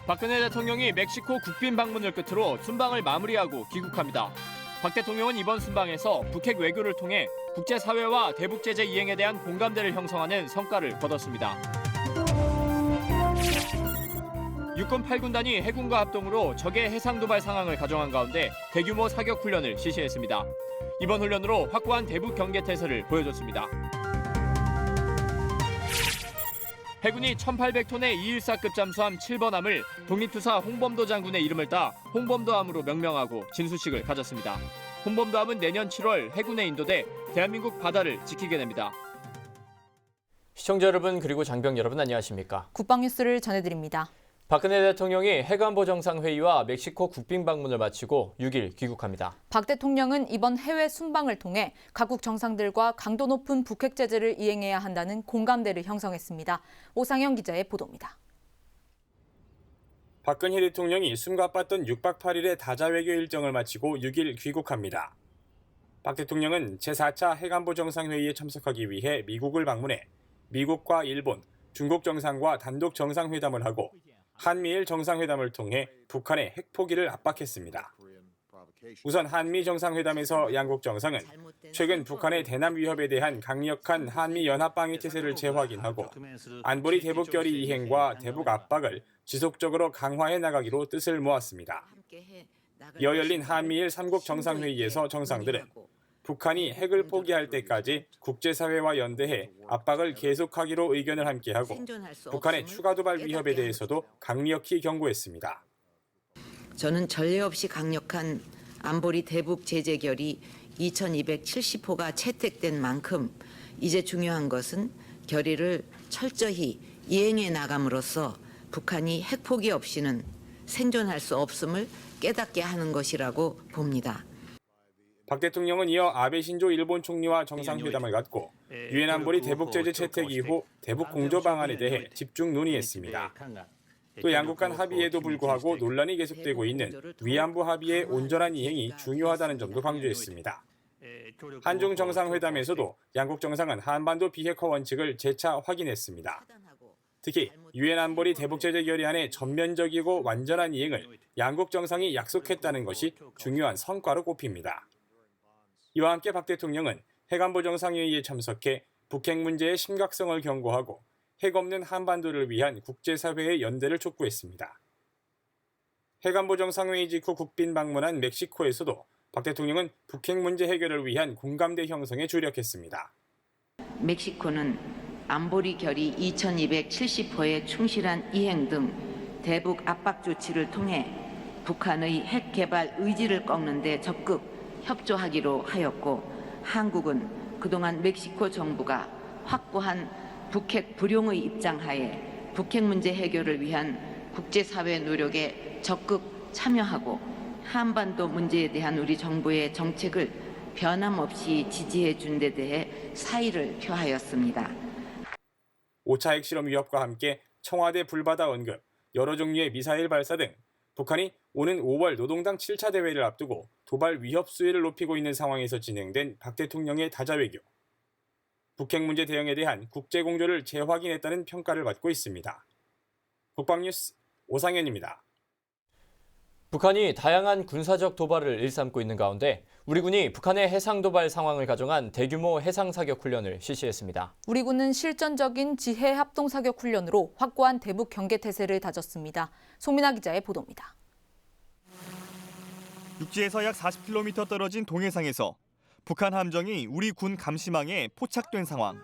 박근혜 대통령이 멕시코 국빈 방문을 끝으로 순방을 마무리하고 귀국합니다. 박 대통령은 이번 순방에서 북핵 외교를 통해 국제사회와 대북 제재 이행에 대한 공감대를 형성하는 성과를 거뒀습니다. 육군 8군단이 해군과 합동으로 적의 해상 도발 상황을 가정한 가운데 대규모 사격 훈련을 실시했습니다. 이번 훈련으로 확고한 대북 경계 태세를 보여줬습니다. 해군이 1,800톤의 214급 잠수함 7번함을 독립투사 홍범도 장군의 이름을 따 홍범도함으로 명명하고 진수식을 가졌습니다. 홍범도함은 내년 7월 해군에 인도돼 대한민국 바다를 지키게 됩니다. 시청자 여러분 그리고 장병 여러분 안녕하십니까? 국방뉴스를 전해드립니다. 박근혜 대통령이 해관보 정상회의와 멕시코 국빈 방문을 마치고 6일 귀국합니다. 박 대통령은 이번 해외 순방을 통해 각국 정상들과 강도 높은 북핵 제재를 이행해야 한다는 공감대를 형성했습니다. 오상영 기자의 보도입니다. 박근혜 대통령이 숨가빴던 6박 8일의 다자외교 일정을 마치고 6일 귀국합니다. 박 대통령은 제4차 해관보 정상회의에 참석하기 위해 미국을 방문해 미국과 일본, 중국 정상과 단독 정상회담을 하고 한미일 정상회담을 통해 북한의 핵포기를 압박했습니다. 우선 한미 정상회담에서 양국 정상은 최근 북한의 대남 위협에 대한 강력한 한미 연합 방위 태세를 재확인하고 안보리 대북 결의 이행과 대북 압박을 지속적으로 강화해 나가기로 뜻을 모았습니다. 이어 열린 한미일 3국 정상회의에서 정상들은 북한이 핵을 포기할 때까지 국제사회와 연대해 압박을 계속하기로 의견을 함께하고 북한의 추가 도발 위협에 대해서도 강력히 경고했습니다. 저는 전례 없이 강력한 안보리 대북 제재 결의 2270호가 채택된 만큼 이제 중요한 것은 결의를 철저히 이행해 나감으로써 북한이 핵 포기 없이는 생존할 수 없음을 깨닫게 하는 것이라고 봅니다. 박 대통령은 이어 아베 신조 일본 총리와 정상회담을 갖고 유엔 안보리 대북 제재 채택 이후 대북 공조 방안에 대해 집중 논의했습니다. 또 양국 간 합의에도 불구하고 논란이 계속되고 있는 위안부 합의의 온전한 이행이 중요하다는 점도 강조했습니다. 한중 정상회담에서도 양국 정상은 한반도 비핵화 원칙을 재차 확인했습니다. 특히 유엔 안보리 대북 제재 결의안의 전면적이고 완전한 이행을 양국 정상이 약속했다는 것이 중요한 성과로 꼽힙니다. 이와 함께 박 대통령은 해관보 정상회의에 참석해 북핵 문제의 심각성을 경고하고 핵 없는 한반도를 위한 국제사회의 연대를 촉구했습니다. 해관보 정상회의 직후 국빈 방문한 멕시코에서도 박 대통령은 북핵 문제 해결을 위한 공감대 형성에 주력했습니다. 멕시코는 안보리 결의 2270호의 충실한 이행 등 대북 압박 조치를 통해 북한의 핵 개발 의지를 꺾는 데 적극 협조하기로 하였고 한국은 그동안 멕시코 정부가 확고한 북핵 불용의 입장하에 북핵 문제 해결을 위한 국제사회 노력에 적극 참여하고 한반도 문제에 대한 우리 정부의 정책을 변함없이 지지해 준 데 대해 사의를 표하였습니다. 5차 핵실험 위협과 함께 청와대 불바다 언급, 여러 종류의 미사일 발사 등 북한이 오는 5월 노동당 7차 대회를 앞두고 도발 위협 수위를 높이고 있는 상황에서 진행된 박 대통령의 다자외교. 북핵 문제 대응에 대한 국제 공조를 재확인했다는 평가를 받고 있습니다. 국방뉴스 오상현입니다. 북한이 다양한 군사적 도발을 일삼고 있는 가운데 우리 군이 북한의 해상 도발 상황을 가정한 대규모 해상 사격 훈련을 실시했습니다. 우리 군은 실전적인 지해 합동 사격 훈련으로 확고한 대북 경계 태세를 다졌습니다. 송민아 기자의 보도입니다. 육지에서 약 40km 떨어진 동해상에서 북한 함정이 우리 군 감시망에 포착된 상황.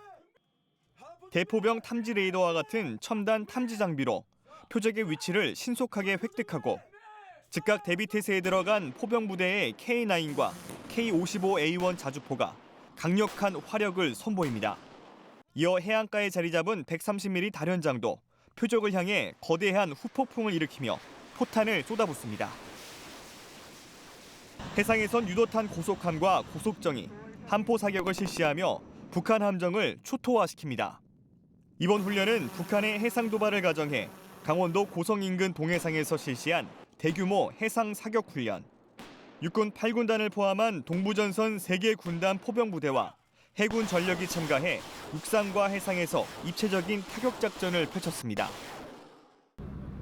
대포병 탐지 레이더와 같은 첨단 탐지 장비로 표적의 위치를 신속하게 획득하고 즉각 대비 태세에 들어간 포병 부대의 K9과 K55A1 자주포가 강력한 화력을 선보입니다. 이어 해안가에 자리 잡은 130mm 다련장도 표적을 향해 거대한 후폭풍을 일으키며 포탄을 쏟아붓습니다. 해상에선 유도탄 고속함과 고속정이 함포 사격을 실시하며 북한 함정을 초토화시킵니다. 이번 훈련은 북한의 해상 도발을 가정해 강원도 고성 인근 동해상에서 실시한 대규모 해상 사격 훈련. 육군 8군단을 포함한 동부전선 3개 군단 포병부대와 해군 전력이 참가해 육상과 해상에서 입체적인 타격 작전을 펼쳤습니다.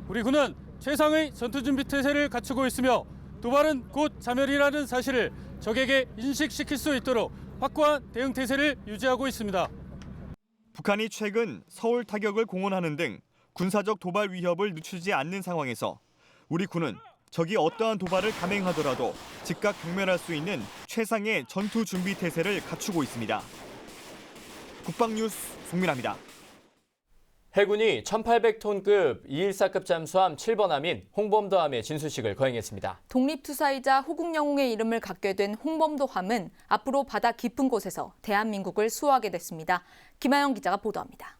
우리 군은 최상의 전투준비 태세를 갖추고 있으며 도발은 곧 자멸이라는 사실을 적에게 인식시킬 수 있도록 확고한 대응 태세를 유지하고 있습니다. 북한이 최근 서울 타격을 공언하는 등 군사적 도발 위협을 늦추지 않는 상황에서 우리 군은 적이 어떠한 도발을 감행하더라도 즉각 경멸할 수 있는 최상의 전투 준비 태세를 갖추고 있습니다. 국방뉴스 송민아입니다. 해군이 1800톤급 214급 잠수함 7번함인 홍범도함의 진수식을 거행했습니다. 독립투사이자 호국영웅의 이름을 갖게 된 홍범도함은 앞으로 바다 깊은 곳에서 대한민국을 수호하게 됐습니다. 김하영 기자가 보도합니다.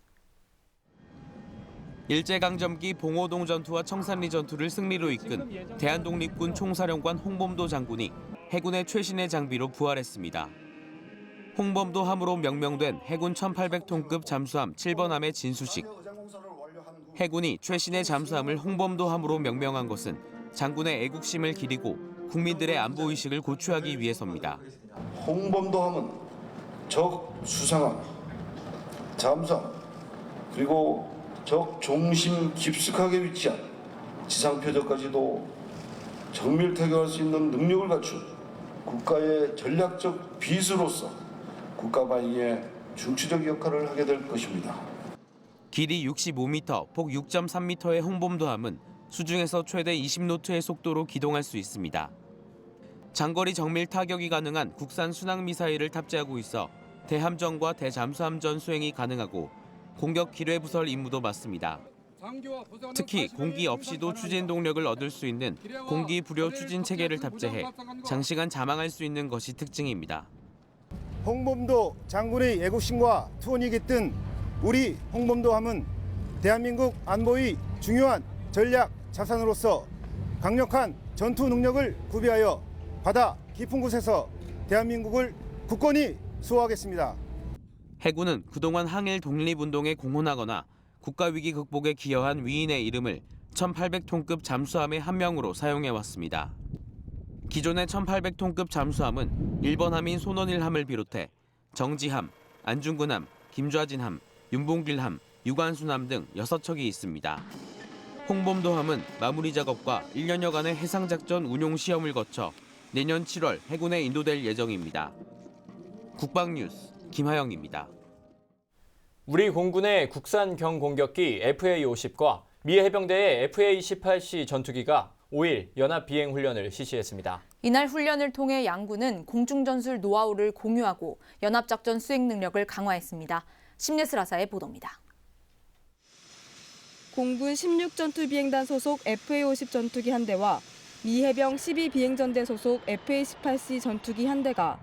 일제강점기 봉오동 전투와 청산리 전투를 승리로 이끈 대한독립군 총사령관 홍범도 장군이 해군의 최신의 장비로 부활했습니다. 홍범도함으로 명명된 해군 1800톤급 잠수함 7번함의 진수식. 해군이 최신의 잠수함을 홍범도함으로 명명한 것은 장군의 애국심을 기리고 국민들의 안보의식을 고취하기 위해서입니다. 홍범도함은 적 수상함, 잠수함, 그리고 적 중심 깊숙하게 위치한 지상 표적까지도 정밀 타격할 수 있는 능력을 갖춘 국가의 전략적 비수로서 국가 방위에 중추적 역할을 하게 될 것입니다. 길이 65m, 폭 6.3m의 홍범도함은 수중에서 최대 20노트의 속도로 기동할 수 있습니다. 장거리 정밀 타격이 가능한 국산 순항 미사일을 탑재하고 있어 대함전과 대잠수함전 수행이 가능하고 공격 기뢰 부설 임무도 맡습니다. 특히 공기 없이도 추진 동력을 얻을 수 있는 공기 불여 추진 체계를 탑재해 장시간 잠항할 수 있는 것이 특징입니다. 홍범도 장군의 애국심과 투혼이 깃든 우리 홍범도함은 대한민국 안보의 중요한 전략 자산으로서 강력한 전투 능력을 구비하여 바다 깊은 곳에서 대한민국을 굳건히 수호하겠습니다. 해군은 그동안 항일 독립운동에 공헌하거나 국가위기 극복에 기여한 위인의 이름을 1800톤급 잠수함의 한 명으로 사용해왔습니다. 기존의 1800톤급 잠수함은 1번함인 손원일함을 비롯해 정지함, 안중근함, 김좌진함, 윤봉길함, 유관순함 등 6척이 있습니다. 홍범도함은 마무리 작업과 1년여간의 해상작전 운용 시험을 거쳐 내년 7월 해군에 인도될 예정입니다. 국방뉴스 김하영입니다. 우리 공군의 국산 경공격기 FA-50과 미 해병대의 FA-18C 전투기가 5일 연합 비행 훈련을 실시했습니다. 이날 훈련을 통해 양군은 공중전술 노하우를 공유하고 연합작전 수행 능력을 강화했습니다. 심예슬아사의 보도입니다. 공군 16전투비행단 소속 FA-50 전투기 한 대와 미 해병 12비행전대 소속 FA-18C 전투기 한 대가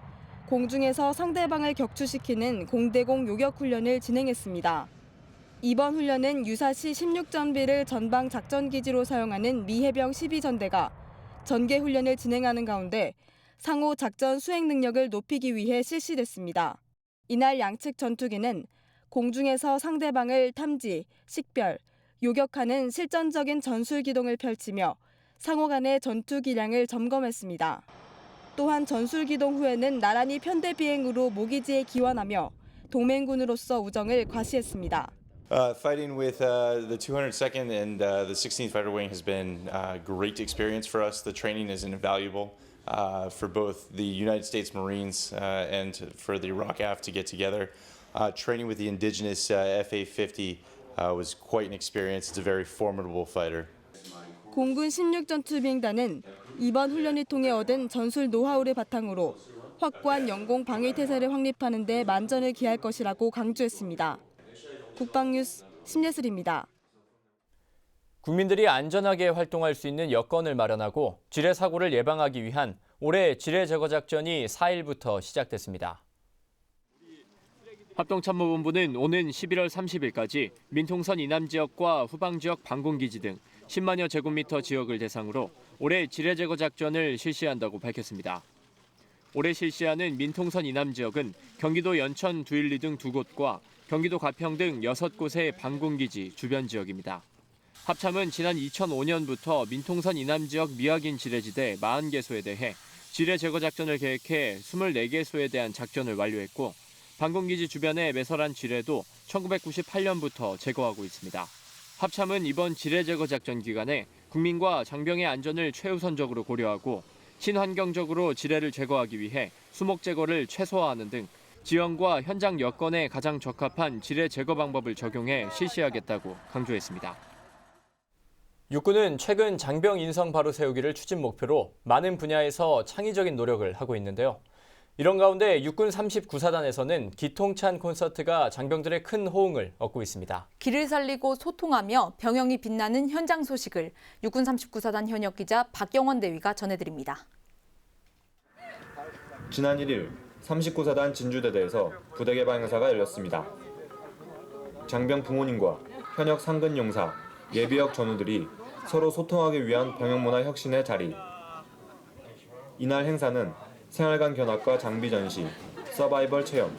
공중에서 상대방을 격추시키는 공대공 요격 훈련을 진행했습니다. 이번 훈련은 유사시 16전비를 전방 작전기지로 사용하는 미 해병 12전대가 전개 훈련을 진행하는 가운데 상호 작전 수행 능력을 높이기 위해 실시됐습니다. 이날 양측 전투기는 공중에서 상대방을 탐지, 식별, 요격하는 실전적인 전술 기동을 펼치며 상호 간의 전투 기량을 점검했습니다. 또한 전술 기동 후에는 나란히 편대 비행으로 모기지에 기원하며 동맹군으로서 우정을 과시했습니다. Fighting with the 202nd and the 16th Fighter Wing has been a great experience for us. The training is invaluable for both the United States Marines and for the Iraq AF to get together. Training with the indigenous FA-50 was quite an experience. It's a very formidable fighter. 공군 16전투비행단은 이번 훈련을 통해 얻은 전술 노하우를 바탕으로 확고한 영공 방위 태세를 확립하는 데 만전을 기할 것이라고 강조했습니다. 국방뉴스 심예슬입니다. 국민들이 안전하게 활동할 수 있는 여건을 마련하고 지뢰 사고를 예방하기 위한 올해 지뢰 제거 작전이 4일부터 시작됐습니다. 합동참모본부는 오는 11월 30일까지 민통선 이남 지역과 후방 지역 방공기지 등 10만여 제곱미터 지역을 대상으로 올해 지뢰 제거 작전을 실시한다고 밝혔습니다. 올해 실시하는 민통선 이남 지역은 경기도 연천 두일리 등 2곳과 경기도 가평 등 6곳의 방공기지 주변 지역입니다. 합참은 지난 2005년부터 민통선 이남 지역 미확인 지뢰지대 40개소에 대해 지뢰 제거 작전을 계획해 24개소에 대한 작전을 완료했고 방공기지 주변의 매설한 지뢰도 1998년부터 제거하고 있습니다. 합참은 이번 지뢰 제거 작전 기간에 국민과 장병의 안전을 최우선적으로 고려하고 친환경적으로 지뢰를 제거하기 위해 수목 제거를 최소화하는 등 지형과 현장 여건에 가장 적합한 지뢰 제거 방법을 적용해 실시하겠다고 강조했습니다. 육군은 최근 장병 인성 바로 세우기를 추진 목표로 많은 분야에서 창의적인 노력을 하고 있는데요. 이런 가운데 육군 39사단에서는 기통찬 콘서트가 장병들의 큰 호응을 얻고 있습니다. 길을 살리고 소통하며 병영이 빛나는 현장 소식을 육군 39사단 현역 기자 박경원 대위가 전해드립니다. 지난 1일 39사단 진주대대에서 부대 개방 행사가 열렸습니다. 장병 부모님과 현역 상근 용사, 예비역 전우들이 서로 소통하기 위한 병영문화 혁신의 자리. 이날 행사는 생활관 견학과 장비 전시, 서바이벌 체험,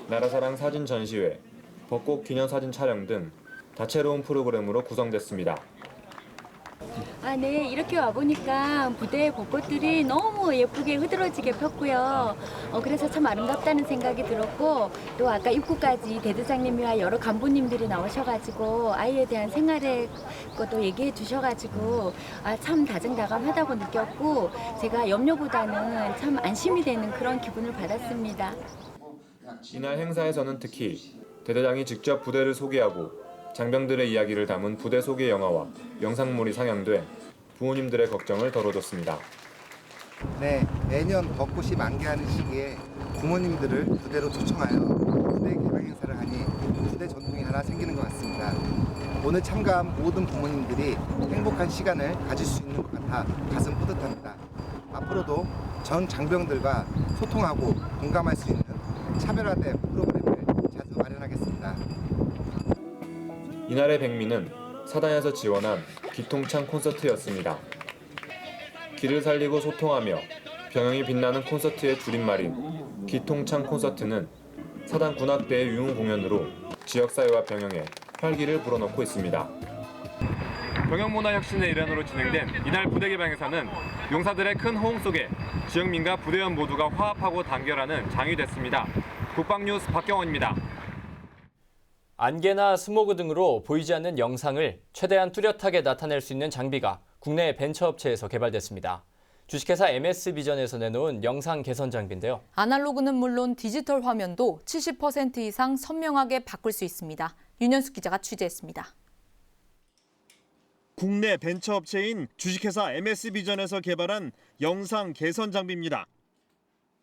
나라사랑 사진 전시회, 벚꽃 기념사진 촬영 등 다채로운 프로그램으로 구성됐습니다. 네, 이렇게 와보니까 부대의 벚꽃들이 너무 예쁘게 흐드러지게 폈고요. 그래서 참 아름답다는 생각이 들었고, 또 아까 입구까지 대대장님이와 여러 간부님들이 나오셔가지고 아이에 대한 생활의 것도 얘기해 주셔가지고 참 다정다감하다고 느꼈고, 제가 염려보다는 참 안심이 되는 그런 기분을 받았습니다. 이날 행사에서는 특히 대대장이 직접 부대를 소개하고 장병들의 이야기를 담은 부대 소개 영화와 영상물이 상영돼 부모님들의 걱정을 덜어줬습니다. 네, 매년 벚꽃이 만개하는 시기에 부모님들을 부대로 초청하여 부대 개방 행사를 하니 부대 전통이 하나 생기는 것 같습니다. 오늘 참가한 모든 부모님들이 행복한 시간을 가질 수 있는 것 같아 가슴 뿌듯합니다. 앞으로도 전 장병들과 소통하고 공감할 수 있는 차별화된 프로그램을 자주 마련하겠습니다. 이날의 백미는 사단에서 지원한 기통찬 콘서트였습니다. 길을 살리고 소통하며 병영이 빛나는 콘서트의 줄임말인 기통찬 콘서트는 사단 군악대의 유흥 공연으로 지역사회와 병영에 활기를 불어넣고 있습니다. 병영문화 혁신의 일환으로 진행된 이날 부대 개방 행사는 용사들의 큰 호응 속에 지역민과 부대원 모두가 화합하고 단결하는 장이 됐습니다. 국방뉴스 박경원입니다. 안개나 스모그 등으로 보이지 않는 영상을 최대한 뚜렷하게 나타낼 수 있는 장비가 국내 벤처업체에서 개발됐습니다. 주식회사 MS비전에서 내놓은 영상 개선 장비인데요. 아날로그는 물론 디지털 화면도 70% 이상 선명하게 바꿀 수 있습니다. 윤현숙 기자가 취재했습니다. 국내 벤처업체인 주식회사 MS비전에서 개발한 영상 개선 장비입니다.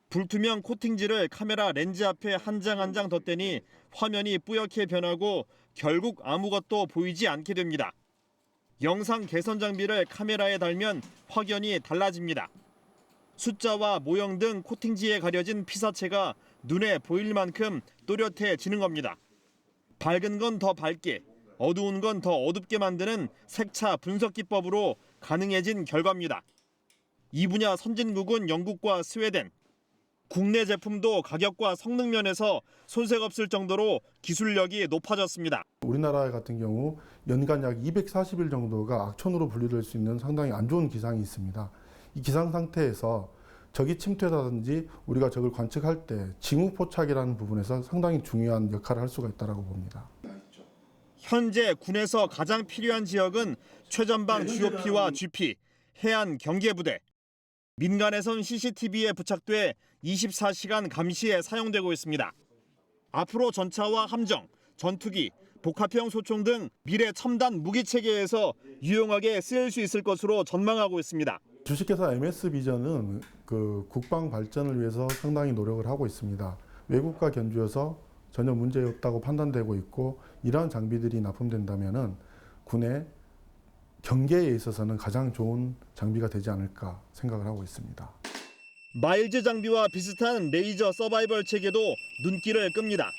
불투명 코팅지를 카메라 렌즈 앞에 한 장 한 장 덧대니 화면이 뿌옇게 변하고 결국 아무것도 보이지 않게 됩니다. 영상 개선 장비를 카메라에 달면 확연히 달라집니다. 숫자와 모형 등 코팅지에 가려진 피사체가 눈에 보일 만큼 또렷해지는 겁니다. 밝은 건 더 밝게, 어두운 건 더 어둡게 만드는 색차 분석 기법으로 가능해진 결과입니다. 이 분야 선진국은 영국과 스웨덴. 국내 제품도 가격과 성능 면에서 손색 없을 정도로 기술력이 높아졌습니다. 우리나라 같은 경우 연간 약 240일 정도가 악천후로 분류될 수 있는 상당히 안 좋은 기상이 있습니다. 이 기상 상태에서 적이 침투라든지 우리가 적을 관측할 때 징후 포착이라는 부분에서 상당히 중요한 역할을 할 수가 있다고 봅니다. 현재 군에서 가장 필요한 지역은 최전방 GOP와 GP, 해안 경계부대. 민간에선 CCTV에 부착돼 24시간 감시에 사용되고 있습니다. 앞으로 전차와 함정, 전투기, 복합형 소총 등 미래 첨단 무기 체계에서 유용하게 쓰일 수 있을 것으로 전망하고 있습니다. 주식회사 MS비전은 국방 발전을 위해서 상당히 노력을 하고 있습니다. 외국과 견주어서 전혀 문제 없다고 판단되고 있고, 이러한 장비들이 납품된다면 군의 경계에 있어서는 가장 좋은 장비가 되지 않을까 생각을 하고 있습니다. 마일즈 장비와 비슷한 레이저 서바이벌 체계도 눈길을 끕니다.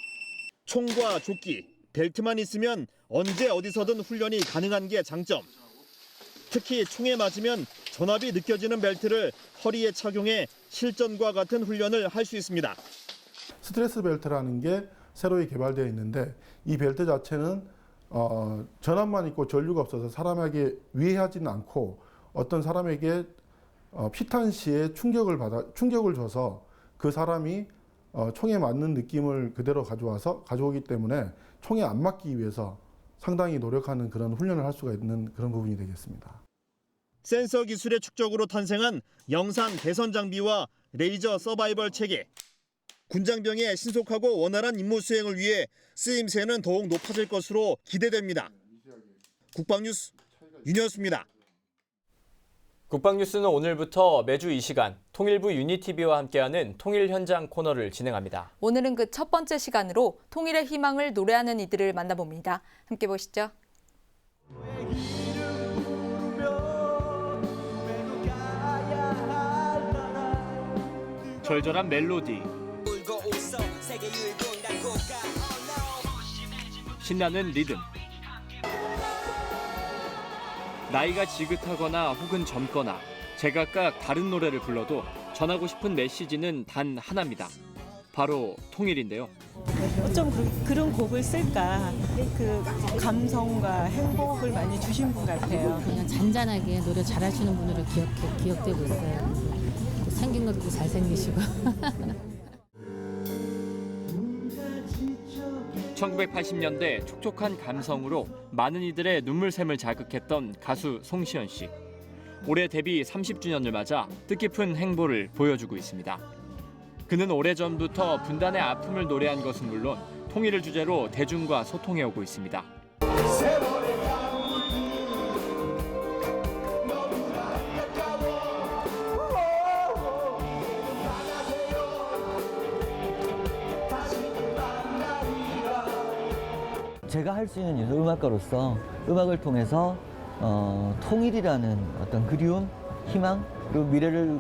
총과 조끼, 벨트만 있으면 언제 어디서든 훈련이 가능한 게 장점. 특히 총에 맞으면 전압이 느껴지는 벨트를 허리에 착용해 실전과 같은 훈련을 할 수 있습니다. 스트레스 벨트라는 게 새로 개발되어 있는데, 이 벨트 자체는 전압만 있고 전류가 없어서 사람에게 위해하지는 않고 어떤 사람에게 피탄 시에 충격을 줘서 그 사람이 총에 맞는 느낌을 그대로 가져오기 때문에 총에 안 맞기 위해서 상당히 노력하는 그런 훈련을 할 수가 있는 그런 부분이 되겠습니다. 센서 기술의 축적으로 탄생한 영상 개선 장비와 레이저 서바이벌 체계. 군장병의 신속하고 원활한 임무 수행을 위해 쓰임새는 더욱 높아질 것으로 기대됩니다. 국방뉴스 윤현수입니다. 국방뉴스는 오늘부터 매주 이 시간 통일부 유니TV와 함께하는 통일 현장 코너를 진행합니다. 오늘은 그 첫 번째 시간으로 통일의 희망을 노래하는 이들을 만나봅니다. 함께 보시죠. 절절한 멜로디, 신나는 리듬, 나이가 지긋하거나 혹은 젊거나 제각각 다른 노래를 불러도 전하고 싶은 메시지는 단 하나입니다. 바로 통일인데요. 어쩜 그런 곡을 쓸까? 그 감성과 행복을 많이 주신 분 같아요. 그냥 잔잔하게 노래 잘하시는 분으로 기억되고 있어요. 생긴 것도 잘생기시고. 1980년대 촉촉한 감성으로 많은 이들의 눈물샘을 자극했던 가수 송시현 씨. 올해 데뷔 30주년을 맞아 뜻깊은 행보를 보여주고 있습니다. 그는 오래전부터 분단의 아픔을 노래한 것은 물론 통일을 주제로 대중과 소통해오고 있습니다. 제가 할 수 있는 음악가로서 음악을 통해서 통일이라는 어떤 그리움, 희망, 그리고 미래를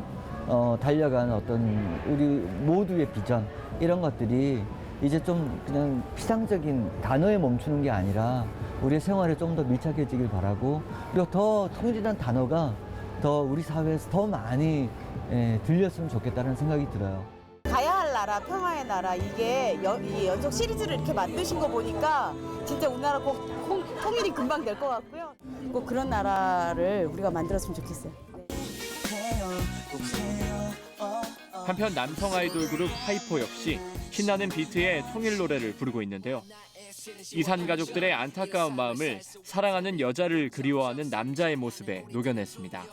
달려가는 어떤 우리 모두의 비전, 이런 것들이 이제 좀 그냥 피상적인 단어에 멈추는 게 아니라 우리의 생활에 좀 더 밀착해지길 바라고, 그리고 더 통일이라는 단어가 더 우리 사회에서 더 많이 들렸으면 좋겠다는 생각이 들어요. 가야 할 나라, 평화의 나라, 이게 이 연속 시리즈를 이렇게 만드신 거 보니까 진짜 우리나라 꼭 통일이 금방 될 것 같고요. 꼭 그런 나라를 우리가 만들었으면 좋겠어요. 한편 남성 아이돌 그룹 하이포 역시 신나는 비트의 통일 노래를 부르고 있는데요. 이산 가족들의 안타까운 마음을 사랑하는 여자를 그리워하는 남자의 모습에 녹여냈습니다.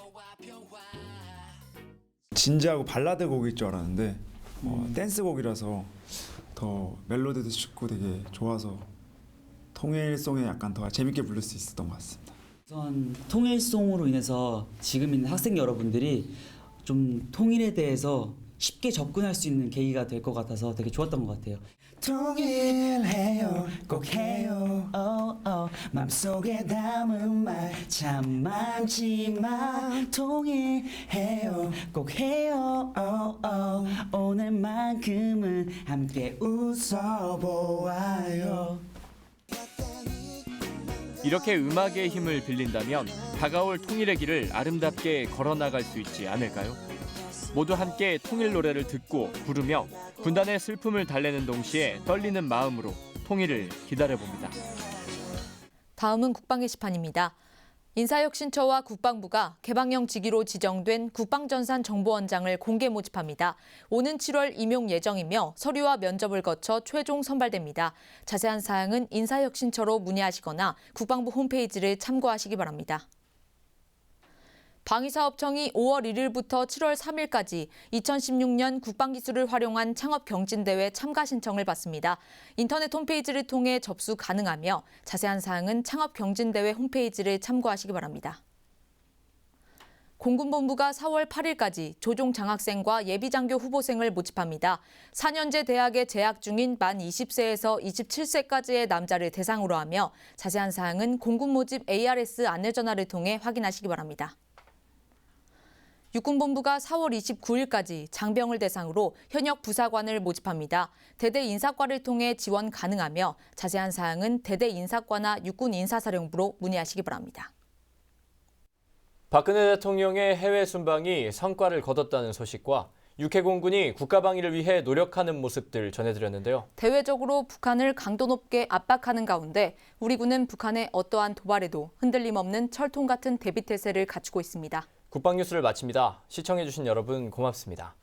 진지하고 발라드 곡일 줄 알았는데 댄스곡이라서 더 멜로디도 좋고 되게 좋아서 통일송에 약간 더 재밌게 부를 수 있었던 것 같습니다. 우선 통일송으로 인해서 지금 있는 학생 여러분들이 좀 통일에 대해서 쉽게 접근할 수 있는 계기가 될 것 같아서 되게 좋았던 것 같아요. 통일해요, 꼭 해요. 맘속에 담은 말 참 많지만 통일해요, 꼭 해요. 오늘만큼은 함께 웃어보아요. 이렇게 음악의 힘을 빌린다면 다가올 통일의 길을 아름답게 걸어나갈 수 있지 않을까요? 모두 함께 통일 노래를 듣고 부르며 분단의 슬픔을 달래는 동시에 떨리는 마음으로 통일을 기다려봅니다. 다음은 국방 게시판입니다. 인사혁신처와 국방부가 개방형 직위로 지정된 국방전산 정보원장을 공개 모집합니다. 오는 7월 임용 예정이며 서류와 면접을 거쳐 최종 선발됩니다. 자세한 사항은 인사혁신처로 문의하시거나 국방부 홈페이지를 참고하시기 바랍니다. 방위사업청이 5월 1일부터 7월 3일까지 2016년 국방기술을 활용한 창업경진대회 참가 신청을 받습니다. 인터넷 홈페이지를 통해 접수 가능하며 자세한 사항은 창업경진대회 홈페이지를 참고하시기 바랍니다. 공군본부가 4월 8일까지 조종 장학생과 예비장교 후보생을 모집합니다. 4년제 대학에 재학 중인 만 20세에서 27세까지의 남자를 대상으로 하며 자세한 사항은 공군 모집 ARS 안내전화를 통해 확인하시기 바랍니다. 육군본부가 4월 29일까지 장병을 대상으로 현역 부사관을 모집합니다. 대대 인사과를 통해 지원 가능하며 자세한 사항은 대대 인사과나 육군인사사령부로 문의하시기 바랍니다. 박근혜 대통령의 해외 순방이 성과를 거뒀다는 소식과 육해공군이 국가방위를 위해 노력하는 모습들 전해드렸는데요. 대외적으로 북한을 강도 높게 압박하는 가운데 우리 군은 북한의 어떠한 도발에도 흔들림 없는 철통 같은 대비태세를 갖추고 있습니다. 국방뉴스를 마칩니다. 시청해주신 여러분 고맙습니다.